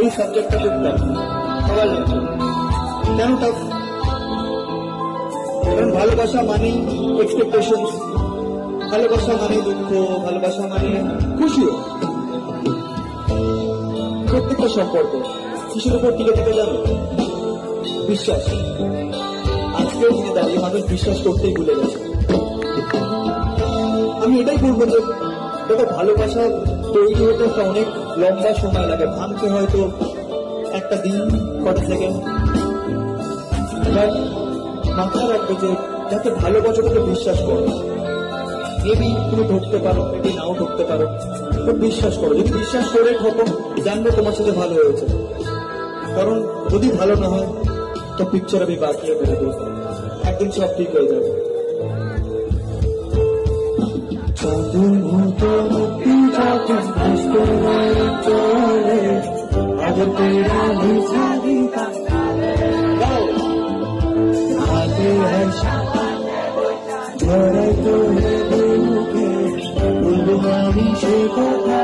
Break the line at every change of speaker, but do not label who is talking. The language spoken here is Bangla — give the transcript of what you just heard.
এই সাবজেক্টটা খুব টাফ, সবাই জানতো। কেন টাফ? কারণ ভালোবাসা মানেই এক্সপেকটেশন, ভালোবাসা মানে দুঃখ, ভালোবাসা মানে খুশিও। প্রত্যেকটা সম্পর্ক কিসের উপর টিকে থেকে জানো? বিশ্বাস। আজকের দিনে দাঁড়িয়ে মানুষ বিশ্বাস করতেই ভুলে গেছে। আমি এটাই বলবো যে দেখো, ভালোবাসা তৈরি হতে একটা অনেক লম্বা সময় লাগে, ভাঙতে হয়তো একটা দিন, কটা সেকেন্ড। মাথায় রাখবে যে যাতে ভালোবাসা তাকে বিশ্বাস করো। মেবি তুমি ঢুকতে পারো, মেবি নাও ঢুকতে পারো, তো বিশ্বাস করো। যদি বিশ্বাস করে ঢোকো, জানবো তোমার সাথে ভালো হয়েছে। কারণ যদি ভালো না হয় তো পিকচার আমি বাকিয়ে ফেলে দেবো, একদিন সব ঠিক হয়ে যাবে।
ধরে তো সে কথা